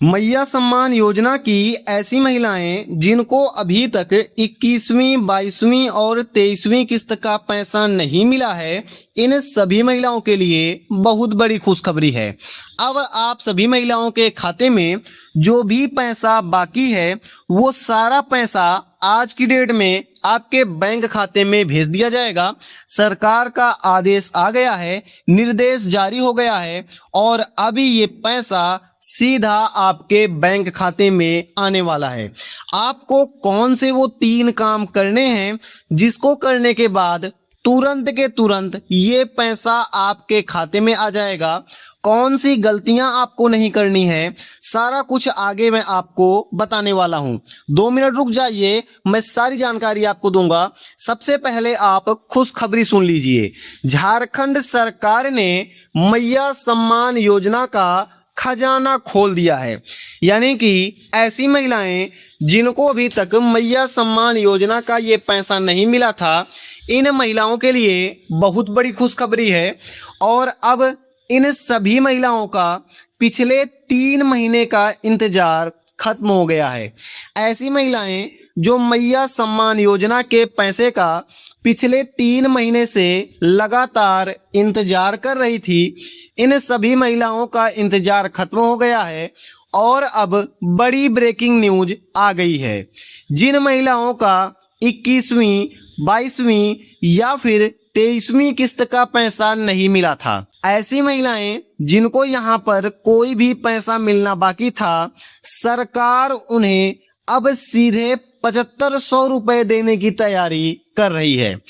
मैया सम्मान योजना की ऐसी महिलाएं जिनको अभी तक 21वीं, 22वीं और 23वीं किस्त का पैसा नहीं मिला है, इन सभी महिलाओं के लिए बहुत बड़ी खुशखबरी है। अब आप सभी महिलाओं के खाते में जो भी पैसा बाकी है वो सारा पैसा आज की डेट में आपके बैंक खाते में भेज दिया जाएगा। सरकार का आदेश आ गया है, निर्देश जारी हो गया है और अभी ये पैसा सीधा आपके बैंक खाते में आने वाला है। आपको कौन से वो 3 काम करने हैं जिसको करने के बाद तुरंत के तुरंत ये पैसा आपके खाते में आ जाएगा। कौन सी गलतियां आपको नहीं करनी है, सारा कुछ आगे मैं आपको बताने वाला हूं। 2 मिनट रुक जाइए, मैं सारी जानकारी आपको दूंगा। सबसे पहले आप खुशखबरी सुन लीजिए। झारखंड सरकार ने मैया सम्मान योजना का खजाना खोल दिया है। यानी कि ऐसी महिलाएं जिनको अभी तक मैया सम्मान योजना का ये पैसा नहीं मिला था, इन महिलाओं के लिए बहुत बड़ी खुशखबरी है। और अब इन सभी महिलाओं का पिछले 3 महीने का इंतजार खत्म हो गया है। ऐसी महिलाएं जो मैया सम्मान योजना के पैसे का पिछले 3 महीने से लगातार इंतजार कर रही थी, इन सभी महिलाओं का इंतजार खत्म हो गया है और अब बड़ी ब्रेकिंग न्यूज आ गई है। जिन महिलाओं का 21वीं, 22वीं या फिर 23वीं किस्त का पैसा नहीं मिला था, ऐसी महिलाएं जिनको यहाँ पर कोई भी पैसा मिलना बाकी था, सरकार उन्हें अब सीधे 7500 रुपए देने की तैयारी कर रही है।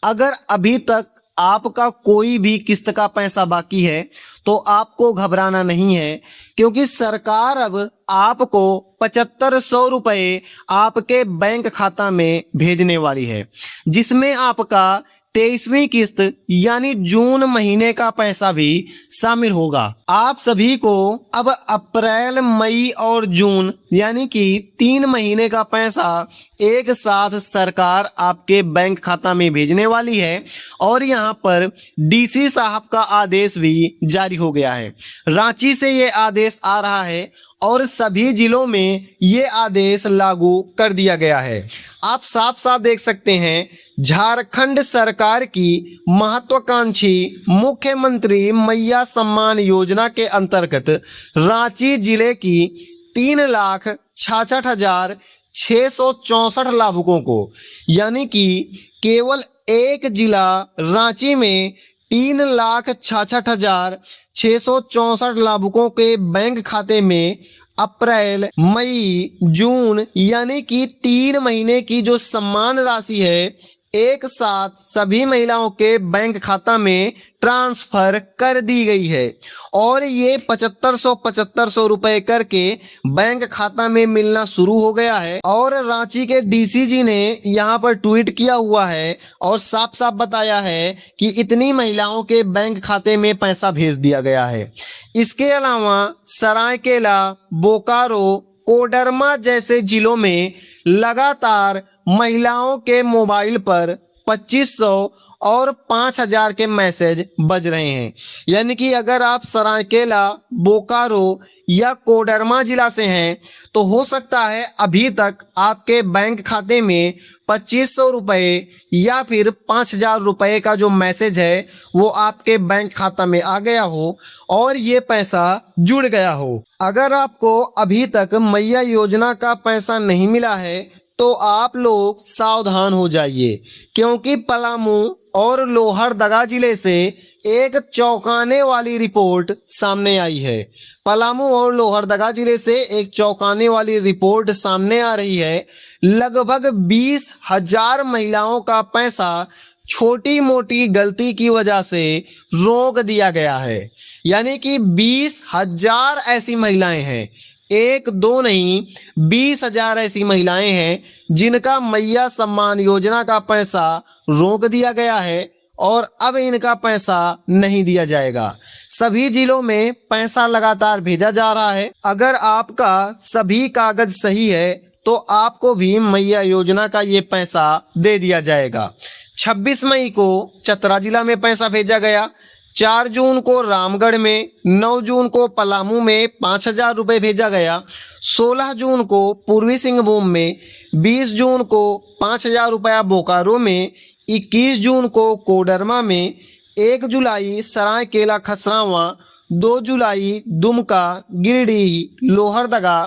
अगर अभी तक आपका कोई भी किस्त का पैसा बाकी है तो आपको घबराना नहीं है, क्योंकि सरकार अब आपको 7500 रुपए आपके बैंक खाता में भेजने वाली है, जिसमें आपका 23वीं किस्त यानी जून महीने का पैसा भी शामिल होगा। आप सभी को अब अप्रैल, मई और जून यानी कि 3 महीने का पैसा एक साथ सरकार आपके बैंक खाता में भेजने वाली है। और यहाँ पर डीसी साहब का आदेश भी जारी हो गया है। रांची से ये आदेश आ रहा है और सभी जिलों में ये आदेश लागू कर दिया गया है। आप साफ साफ देख सकते हैं, झारखंड सरकार की महत्वाकांक्षी मुख्यमंत्री मैया सम्मान योजना के अंतर्गत रांची जिले की 3,66,664 लाभुकों को, यानी कि केवल एक जिला रांची में 3,66,664 लाभुकों के बैंक खाते में अप्रैल, मई, जून यानी कि 3 महीने की जो सम्मान राशि है एक साथ सभी महिलाओं के बैंक खाता में ट्रांसफर कर दी गई है। और ये 7500 रुपए करके बैंक खाता में मिलना शुरू हो गया है। और रांची के डीसी जी ने यहाँ पर ट्वीट किया हुआ है और साफ साफ बताया है कि इतनी महिलाओं के बैंक खाते में पैसा भेज दिया गया है। इसके अलावा सरायकेला, बोकारो, कोडरमा जैसे जिलों में लगातार महिलाओं के मोबाइल पर 2500 और 5000 के मैसेज बज रहे हैं। यानी कि अगर आप सरायकेला, बोकारो या कोडरमा जिला से हैं तो हो सकता है अभी तक आपके बैंक खाते में 2500 रुपये या फिर 5000 रुपये का जो मैसेज है वो आपके बैंक खाता में आ गया हो और ये पैसा जुड़ गया हो। अगर आपको अभी तक मैया योजना का पैसा नहीं मिला है तो आप लोग सावधान हो जाइए, क्योंकि पलामू और लोहरदगा जिले से एक चौंकाने वाली रिपोर्ट सामने आई है। पलामू और लोहरदगा जिले से एक चौंकाने वाली रिपोर्ट सामने आ रही है। लगभग 20,000 महिलाओं का पैसा छोटी मोटी गलती की वजह से रोक दिया गया है। यानी कि 20,000 ऐसी महिलाएं हैं, 1-2 नहीं, 20,000 ऐसी महिलाएं हैं जिनका मैया सम्मान योजना का पैसा रोक दिया गया है और अब इनका पैसा नहीं दिया जाएगा। सभी जिलों में पैसा लगातार भेजा जा रहा है। अगर आपका सभी कागज सही है तो आपको भी मैया योजना का ये पैसा दे दिया जाएगा। 26 मई को चतरा जिला में पैसा भेजा गया, 4 जून को रामगढ़ में, 9 जून को पलामू में 5,000 रुपये भेजा गया, 16 जून को पूर्वी सिंहभूम में, 20 जून को 5,000 रुपया बोकारो में, 21 जून को कोडरमा में, 1 जुलाई सरायकेला खसरावां, 2 जुलाई दुमका, गिरिडीह, लोहरदगा,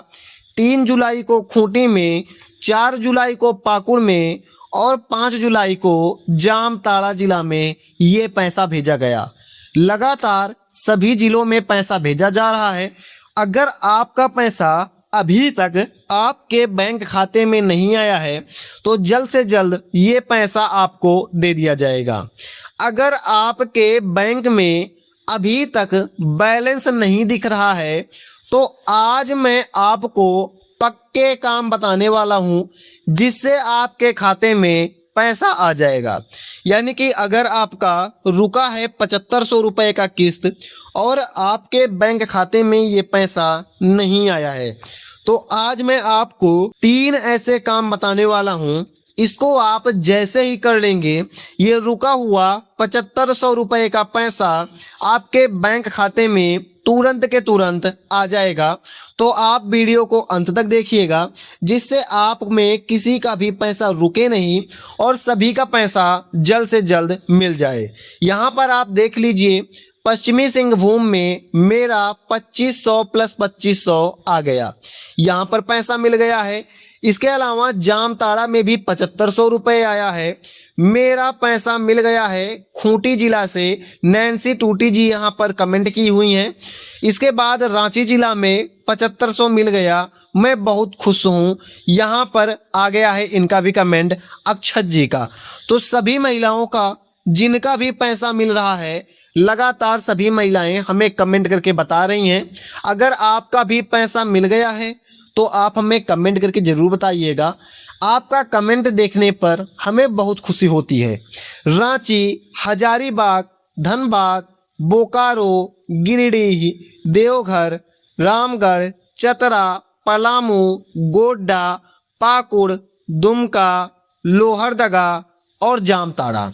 3 जुलाई को खूंटी में, 4 जुलाई को पाकुड़ में और 5 जुलाई को जामताड़ा जिला में ये पैसा भेजा गया। लगातार सभी जिलों में पैसा भेजा जा रहा है। अगर आपका पैसा अभी तक आपके बैंक खाते में नहीं आया है तो जल्द से जल्द ये पैसा आपको दे दिया जाएगा। अगर आपके बैंक में अभी तक बैलेंस नहीं दिख रहा है तो आज मैं आपको पक्के काम बताने वाला हूं जिससे आपके खाते में पैसा आ जाएगा। यानी कि अगर आपका रुका है 7500 रुपये का किस्त और आपके बैंक खाते में ये पैसा नहीं आया है तो आज मैं आपको 3 ऐसे काम बताने वाला हूं। इसको आप जैसे ही कर लेंगे ये रुका हुआ 7500 रुपये का पैसा आपके बैंक खाते में तुरंत के तुरंत आ जाएगा। तो आप वीडियो को अंत तक देखिएगा जिससे आप में किसी का भी पैसा रुके नहीं और सभी का पैसा जल्द से जल्द मिल जाए। यहाँ पर आप देख लीजिए पश्चिमी सिंहभूम में मेरा 2500 प्लस 2500 आ गया, यहाँ पर पैसा मिल गया है। इसके अलावा जामताड़ा में भी 7500 रुपये आया है, मेरा पैसा मिल गया है। खूंटी जिला से नैन्सी टूटी जी यहाँ पर कमेंट की हुई हैं। इसके बाद रांची जिला में 7500 मिल गया, मैं बहुत खुश हूँ। यहाँ पर आ गया है इनका भी कमेंट अक्षत जी का। तो सभी महिलाओं का जिनका भी पैसा मिल रहा है लगातार सभी महिलाएं हमें कमेंट करके बता रही हैं। अगर आपका भी पैसा मिल गया है तो आप हमें कमेंट करके ज़रूर बताइएगा। आपका कमेंट देखने पर हमें बहुत खुशी होती है। रांची, हजारीबाग, धनबाद, बोकारो, गिरिडीह, देवघर, रामगढ़, चतरा, पलामू, गोड्डा, पाकुड़, दुमका, लोहरदगा और जामताड़ा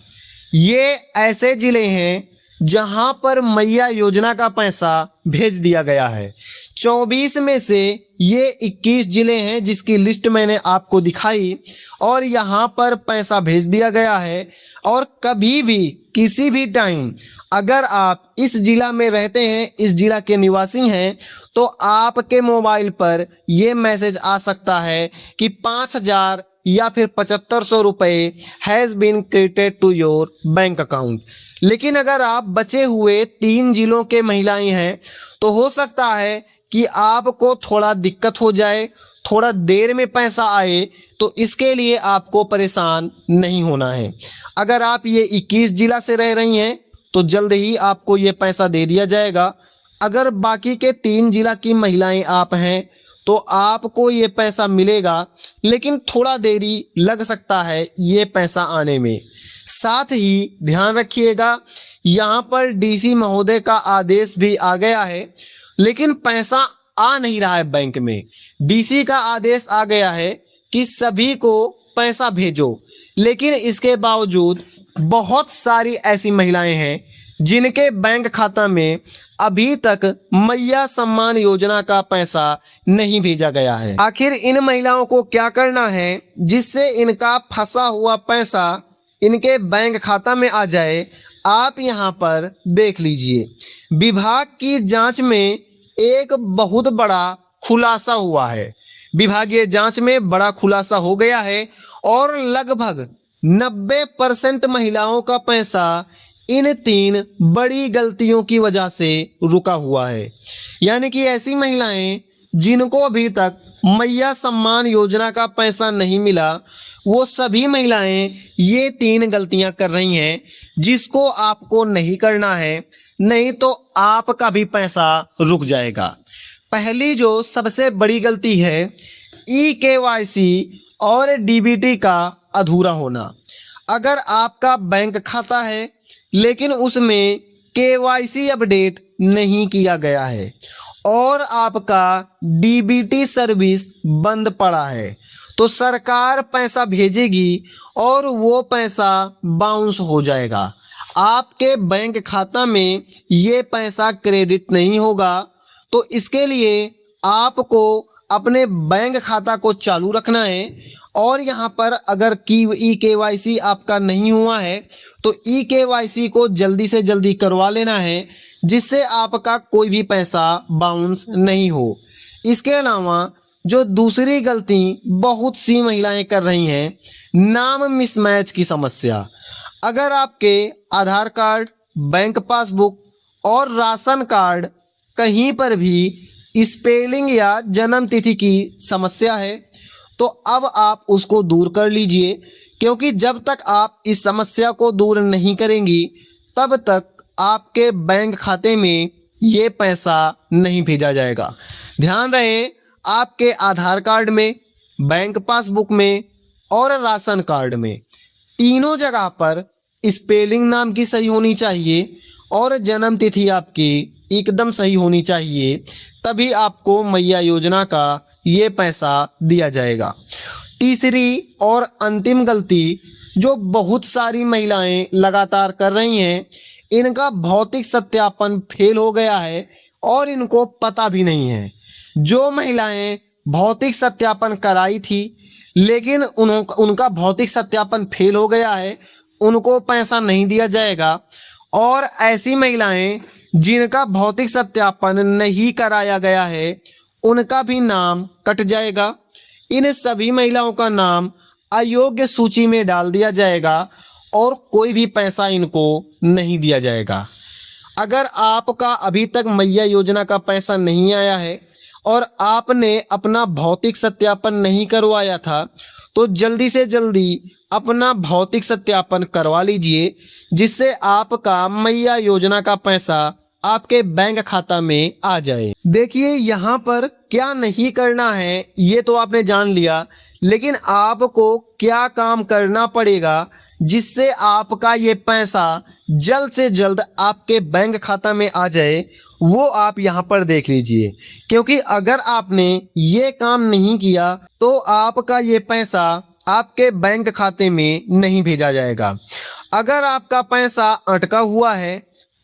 ये ऐसे ज़िले हैं जहां पर मैया योजना का पैसा भेज दिया गया है। 24 में से ये 21 ज़िले हैं जिसकी लिस्ट मैंने आपको दिखाई और यहाँ पर पैसा भेज दिया गया है। और कभी भी किसी भी टाइम अगर आप इस ज़िला में रहते हैं, इस ज़िला के निवासी हैं तो आपके मोबाइल पर ये मैसेज आ सकता है कि 5000 या फिर 7500 रुपये has been credited to your bank account. लेकिन अगर आप बचे हुए 3 जिलों के महिलाएं हैं तो हो सकता है कि आपको थोड़ा दिक्कत हो जाए, थोड़ा देर में पैसा आए, तो इसके लिए आपको परेशान नहीं होना है। अगर आप ये 21 जिला से रह रही हैं तो जल्द ही आपको ये पैसा दे दिया जाएगा। अगर बाकी के 3 जिला की महिलाएं आप हैं तो आपको ये पैसा मिलेगा, लेकिन थोड़ा देरी लग सकता है ये पैसा आने में। साथ ही ध्यान रखिएगा यहाँ पर डीसी महोदय का आदेश भी आ गया है लेकिन पैसा आ नहीं रहा है बैंक में। डीसी का आदेश आ गया है कि सभी को पैसा भेजो, लेकिन इसके बावजूद बहुत सारी ऐसी महिलाएं हैं जिनके बैंक खाता में अभी तक मैया सम्मान योजना का पैसा नहीं भेजा गया है। आखिर इन महिलाओं को क्या करना है जिससे इनका फंसा हुआ पैसा इनके बैंक खाता में आ जाए? आप यहाँ पर देख लीजिए। विभाग की जांच में एक बहुत बड़ा खुलासा हुआ है। विभागीय जांच में बड़ा खुलासा हो गया है और लगभग 90% महिलाओं का पैसा इन 3 बड़ी गलतियों की वजह से रुका हुआ है। यानी कि ऐसी महिलाएं जिनको अभी तक मैया सम्मान योजना का पैसा नहीं मिला, वो सभी महिलाएं ये 3 गलतियां कर रही हैं जिसको आपको नहीं करना है, नहीं तो आपका भी पैसा रुक जाएगा। पहली जो सबसे बड़ी गलती है EKYC और DBT का अधूरा होना। अगर आपका बैंक खाता है लेकिन उसमें KYC अपडेट नहीं किया गया है और आपका DBT सर्विस बंद पड़ा है तो सरकार पैसा भेजेगी और वो पैसा बाउंस हो जाएगा। आपके बैंक खाता में ये पैसा क्रेडिट नहीं होगा। तो इसके लिए आपको अपने बैंक खाता को चालू रखना है और यहाँ पर अगर KYC आपका नहीं हुआ है तो KYC को जल्दी से जल्दी करवा लेना है, जिससे आपका कोई भी पैसा बाउंस नहीं हो। इसके अलावा जो दूसरी गलती बहुत सी महिलाएं कर रही हैं, नाम मिसमैच की समस्या। अगर आपके आधार कार्ड, बैंक पासबुक और राशन कार्ड कहीं पर भी स्पेलिंग या जन्म तिथि की समस्या है तो अब आप उसको दूर कर लीजिए, क्योंकि जब तक आप इस समस्या को दूर नहीं करेंगी तब तक आपके बैंक खाते में ये पैसा नहीं भेजा जाएगा। ध्यान रहे, आपके आधार कार्ड में, बैंक पासबुक में और राशन कार्ड में तीनों जगह पर स्पेलिंग नाम की सही होनी चाहिए और जन्म तिथि आपकी एकदम सही होनी चाहिए, तभी आपको मैया योजना का ये पैसा दिया जाएगा। तीसरी और अंतिम गलती जो बहुत सारी महिलाएं लगातार कर रही हैं, इनका भौतिक सत्यापन फेल हो गया है और इनको पता भी नहीं है। जो महिलाएं भौतिक सत्यापन कराई थी लेकिन उनका भौतिक सत्यापन फेल हो गया है, उनको पैसा नहीं दिया जाएगा। और ऐसी महिलाएं जिनका भौतिक सत्यापन नहीं कराया गया है, उनका भी नाम कट जाएगा। इन सभी महिलाओं का नाम अयोग्य सूची में डाल दिया जाएगा और कोई भी पैसा इनको नहीं दिया जाएगा। अगर आपका अभी तक मैया योजना का पैसा नहीं आया है और आपने अपना भौतिक सत्यापन नहीं करवाया था, तो जल्दी से जल्दी अपना भौतिक सत्यापन करवा लीजिए, जिससे आपका मैया योजना का पैसा आपके बैंक खाता में आ जाए। देखिए, यहाँ पर क्या नहीं करना है ये तो आपने जान लिया, लेकिन आपको क्या काम करना पड़ेगा जिससे आपका ये पैसा जल्द से जल्द आपके बैंक खाता में आ जाए, वो आप यहाँ पर देख लीजिए। क्योंकि अगर आपने ये काम नहीं किया तो आपका ये पैसा आपके बैंक खाते में नहीं भेजा जाएगा। अगर आपका पैसा अटका हुआ है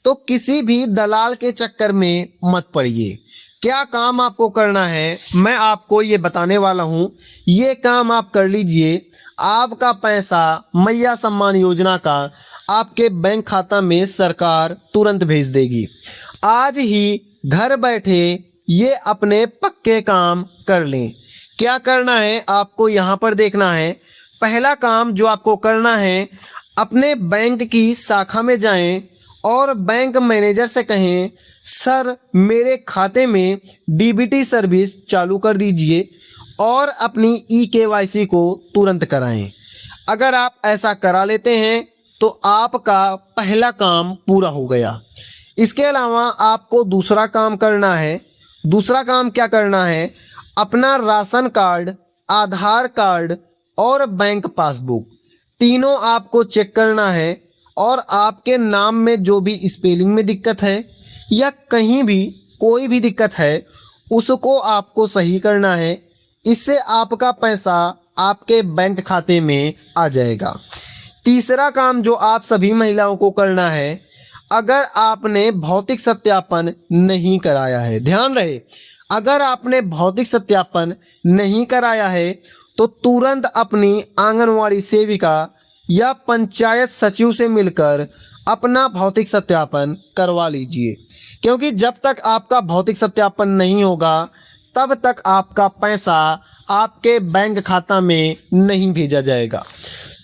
तो किसी भी दलाल के चक्कर में मत पड़िए। क्या काम आपको करना है मैं आपको ये बताने वाला हूँ, ये काम आप कर लीजिए। आपका पैसा मैया सम्मान योजना का आपके बैंक खाता में सरकार तुरंत भेज देगी। आज ही घर बैठे ये अपने पक्के काम कर लें। क्या करना है आपको यहाँ पर देखना है। पहला काम जो आपको करना है, अपने बैंक की शाखा में जाएं और बैंक मैनेजर से कहें, सर मेरे खाते में डीबीटी सर्विस चालू कर दीजिए और अपनी KYC को तुरंत कराएं। अगर आप ऐसा करा लेते हैं तो आपका पहला काम पूरा हो गया। इसके अलावा आपको दूसरा काम करना है। दूसरा काम क्या करना है, अपना राशन कार्ड, आधार कार्ड और बैंक पासबुक तीनों आपको चेक करना है और आपके नाम में जो भी स्पेलिंग में दिक्कत है या कहीं भी कोई भी दिक्कत है उसको आपको सही करना है। इससे आपका पैसा आपके बैंक खाते में आ जाएगा। तीसरा काम जो आप सभी महिलाओं को करना है, अगर आपने भौतिक सत्यापन नहीं कराया है, ध्यान रहे, अगर आपने भौतिक सत्यापन नहीं कराया है तो तुरंत अपनी आंगनवाड़ी सेविका या पंचायत सचिव से मिलकर अपना भौतिक सत्यापन करवा लीजिए। क्योंकि जब तक आपका भौतिक सत्यापन नहीं होगा तब तक आपका पैसा आपके बैंक खाता में नहीं भेजा जाएगा।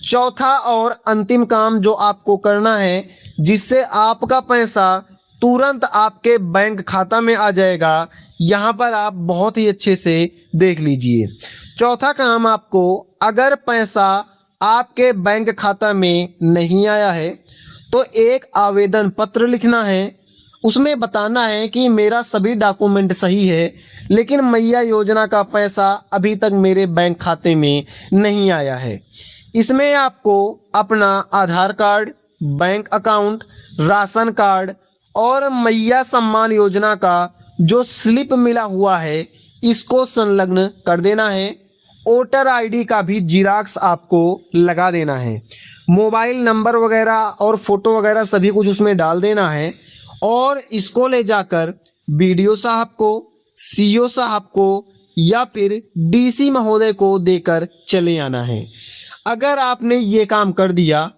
चौथा और अंतिम काम जो आपको करना है, जिससे आपका पैसा तुरंत आपके बैंक खाता में आ जाएगा, यहाँ पर आप बहुत ही अच्छे से देख लीजिए। चौथा काम आपको, अगर पैसा आपके बैंक खाता में नहीं आया है तो एक आवेदन पत्र लिखना है। उसमें बताना है कि मेरा सभी डॉक्यूमेंट सही है लेकिन मैया योजना का पैसा अभी तक मेरे बैंक खाते में नहीं आया है। इसमें आपको अपना Aadhaar card, bank account, ration card और मैया सम्मान योजना का जो स्लिप मिला हुआ है इसको संलग्न कर देना है। वोटर ID का भी जिराक्स आपको लगा देना है। मोबाइल नंबर वगैरह और फोटो वगैरह सभी कुछ उसमें डाल देना है और इसको ले जाकर बीडीओ साहब को, सीईओ साहब को या फिर डीसी महोदय को देकर चले आना है। अगर आपने ये काम कर दिया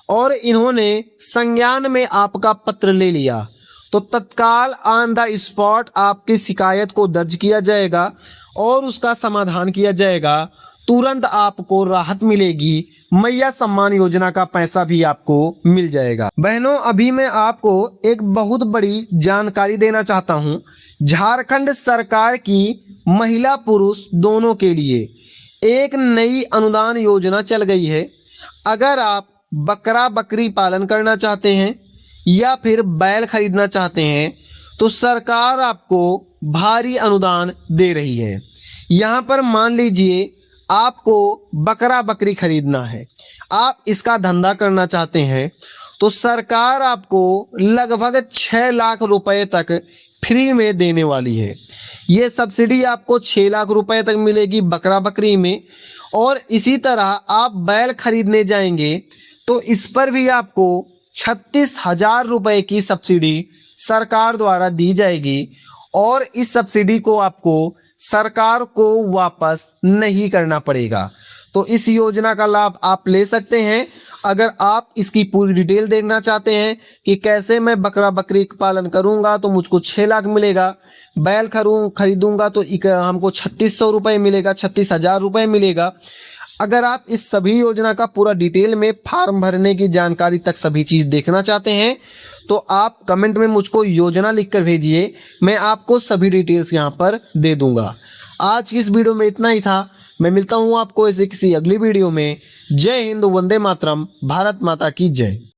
और इन्होंने संज्ञान में आपका पत्र ले लिया तो तत्काल ऑन द स्पॉट आपकी शिकायत को दर्ज किया जाएगा और उसका समाधान किया जाएगा। तुरंत आपको राहत मिलेगी, मैया सम्मान योजना का पैसा भी आपको मिल जाएगा। बहनों, अभी मैं आपको एक बहुत बड़ी जानकारी देना चाहता हूँ। झारखंड सरकार की महिला पुरुष दोनों के लिए एक नई अनुदान योजना चल गई है। अगर आप बकरा बकरी पालन करना चाहते हैं या फिर बैल खरीदना चाहते हैं तो सरकार आपको भारी अनुदान दे रही है। यहाँ पर मान लीजिए आपको बकरा बकरी खरीदना है, आप इसका धंधा करना चाहते हैं तो सरकार आपको लगभग 6 लाख रुपए तक फ्री में देने वाली है। ये सब्सिडी आपको 6 लाख रुपए तक मिलेगी बकरा बकरी में। और इसी तरह आप बैल खरीदने जाएंगे तो इस पर भी आपको 36,000 रुपए की सब्सिडी सरकार द्वारा दी जाएगी और इस सब्सिडी को आपको सरकार को वापस नहीं करना पड़ेगा। तो इस योजना का लाभ आप ले सकते हैं। अगर आप इसकी पूरी डिटेल देखना चाहते हैं कि कैसे मैं बकरा बकरी पालन करूंगा तो मुझको 6 लाख मिलेगा, बैल खरीदूंगा तो हमको 3600 रुपये मिलेगा, 36,000 रुपये मिलेगा। अगर आप इस सभी योजना का पूरा डिटेल में फॉर्म भरने की जानकारी तक सभी चीज़ देखना चाहते हैं तो आप कमेंट में मुझको योजना लिखकर भेजिए, मैं आपको सभी डिटेल्स यहाँ पर दे दूँगा। आज की इस वीडियो में इतना ही था। मैं मिलता हूँ आपको ऐसे किसी अगली वीडियो में। जय हिंद, वंदे मातरम, भारत माता की जय।